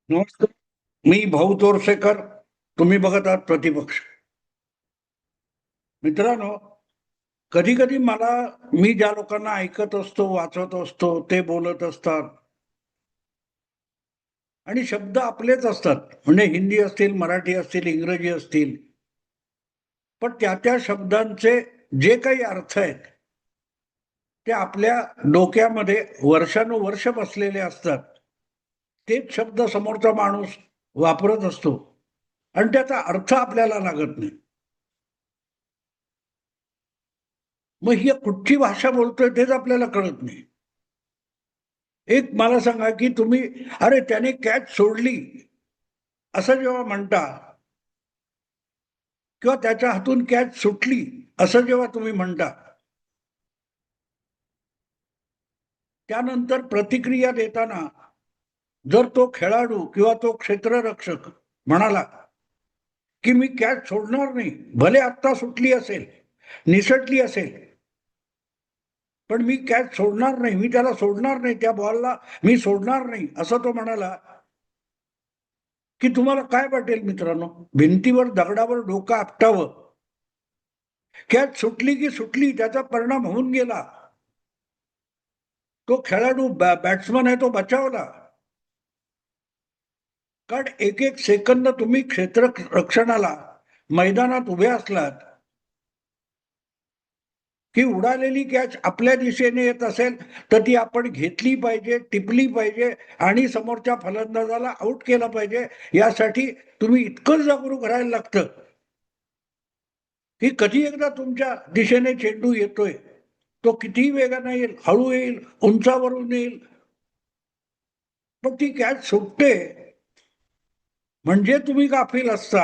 नमस्कार. मी भाऊ तोरसेकर. तुम्ही बघत आहात प्रतिपक्ष. मित्रांनो, कधी कधी मी ज्या लोकांना ऐकत असतो, वाचत असतो, ते बोलत असतात आणि शब्द आपलेच असतात. म्हणजे हिंदी असतील, मराठी असतील, इंग्रजी असतील, पण त्या त्या शब्दांचे जे काही अर्थ आहेत ते आपल्या डोक्यामध्ये वर्षानुवर्ष बसलेले असतात. तेच शब्द समोरचा माणूस वापरत असतो आणि त्याचा अर्थ आपल्याला लागत नाही. मग ही कुठची भाषा बोलतोय तेच आपल्याला कळत नाही. एक मला सांगा की तुम्ही, अरे त्याने कॅच सोडली असं जेव्हा म्हणता, किंवा त्याच्या हातून कॅच सुटली असं जेव्हा तुम्ही म्हणता, त्यानंतर प्रतिक्रिया देताना जर तो खेळाडू किंवा तो क्षेत्ररक्षक म्हणाला की मी कॅच सोडणार नाही, भले आत्ता सुटली असेल, निसटली असेल, पण मी कॅच सोडणार नाही, मी त्याला सोडणार नाही, त्या बॉलला मी सोडणार नाही, असं तो म्हणाला की तुम्हाला काय वाटेल मित्रांनो? भिंतीवर दगडावर डोकं आपटावं. कॅच सुटली की सुटली, त्याचा परिणाम होऊन गेला. तो खेळाडू बॅट्समन आहे, तो बचावला. कारण एक एक सेकंद तुम्ही क्षेत्र रक्षणाला मैदानात उभे असलात की उडालेली कॅच आपल्या दिशेने येत असेल तर ती आपण घेतली पाहिजे, टिपली पाहिजे आणि समोरच्या फलंदाजाला आउट केलं पाहिजे. यासाठी तुम्ही इतकं जागरूक राहायला लागतं की कधी एकदा तुमच्या दिशेने चेंडू येतोय, तो कितीही वेगाने येईल, हळू येईल, उंचावरून येईल, पण ती कॅच सुटते म्हणजे तुम्ही गाफील असता.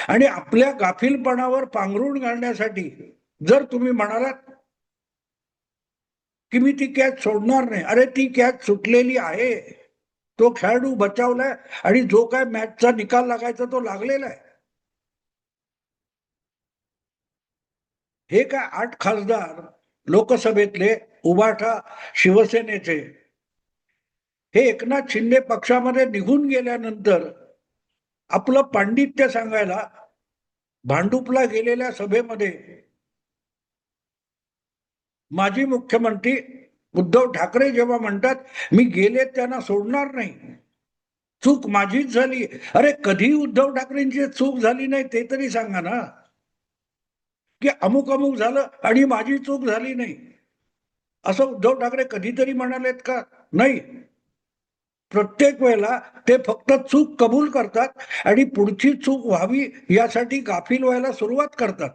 आणि आपल्या गाफीलपणावर पांघरून घालण्यासाठी जर तुम्ही म्हणालात की मी ती कॅच सोडणार नाही, अरे ती कॅच सुटलेली आहे, तो खेळाडू बचावलाय आणि जो काय मॅचचा निकाल लागायचा तो लागलेला आहे. हे काय 8 खासदार लोकसभेतले उभाटा शिवसेनेचे, हे एकनाथ शिंदे पक्षामध्ये निघून गेल्यानंतर आपलं पांडित्य सांगायला भांडुपला गेलेल्या सभेमध्ये माजी मुख्यमंत्री उद्धव ठाकरे जेव्हा म्हणतात मी गेले त्यांना सोडणार नाही, चूक माझीच झाली. अरे कधी उद्धव ठाकरेंची चूक झाली नाही ते तरी सांगा ना, की अमुक अमुक झालं आणि माझी चूक झाली नाही, असं उद्धव ठाकरे कधीतरी म्हणालेत का? नाही. प्रत्येक वेळेला ते फक्त चूक कबूल करतात आणि पुढची चूक व्हावी यासाठी गाफील व्हायला सुरुवात करतात.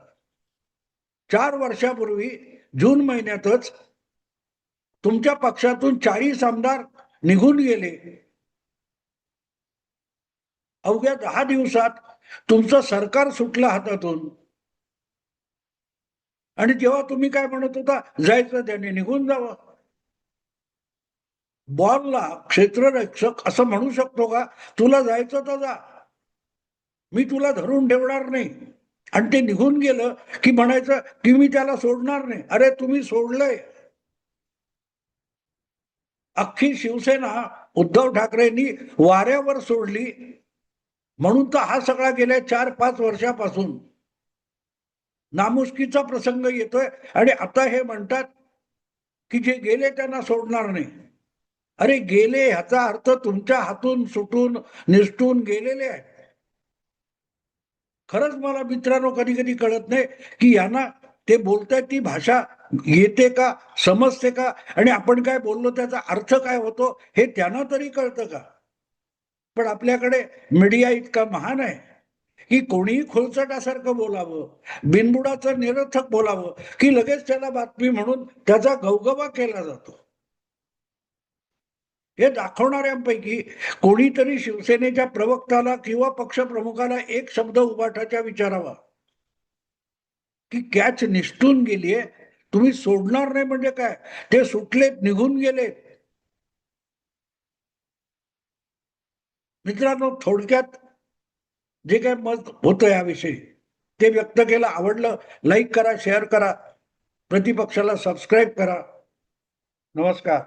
4 वर्षापूर्वी जून महिन्यातच तुमच्या पक्षातून 40 आमदार निघून गेले. अवघ्या 10 दिवसात तुमचं सरकार सुटलं हातातून. आणि जेव्हा तुम्ही काय म्हणत होता, जायचं त्याने निघून जावं. बॉलला क्षेत्ररक्षक असं म्हणू शकतो का, तुला जायचं तर जा, मी तुला धरून ठेवणार नाही. आणि ते निघून गेलं की म्हणायचं की मी त्याला सोडणार नाही. अरे तुम्ही सोडलंय. अख्खी शिवसेना उद्धव ठाकरेंनी वाऱ्यावर सोडली, म्हणून तर हा सगळा गेल्या 4-5 वर्षापासून नामुष्कीचा प्रसंग येतोय. आणि आता हे म्हणतात की जे गेले त्यांना सोडणार नाही. अरे गेले ह्याचा अर्थ तुमच्या हातून सुटून निसटून गेलेले आहेत. खरंच मला मित्रांनो कधी कधी कळत नाही की यांना ते बोलतायत ती भाषा येते का, समजते का, आणि आपण काय बोललो त्याचा अर्थ काय होतो हे त्यांना तरी कळतं का? पण आपल्याकडे मीडिया इतका महान आहे की कोणीही खोलचटासारखं बोलावं, बिनबुडाचं निरर्थक बोलावं की लगेच त्याला बातमी म्हणून त्याचा गवगवा केला जातो. हे दाखवणाऱ्यांपैकी कोणीतरी शिवसेनेच्या प्रवक्त्याला किंवा पक्षप्रमुखाला एक शब्द उभाटाच्या विचारावा की कॅच निसटून गेलीये, तुम्ही सोडणार नाही म्हणजे काय? ते सुटलेत, निघून गेलेत. मित्रांनो, थोडक्यात जे काही मत होतं याविषयी ते व्यक्त केलं. आवडलं लाईक करा, शेअर करा, प्रतिपक्षाला सबस्क्राईब करा. नमस्कार.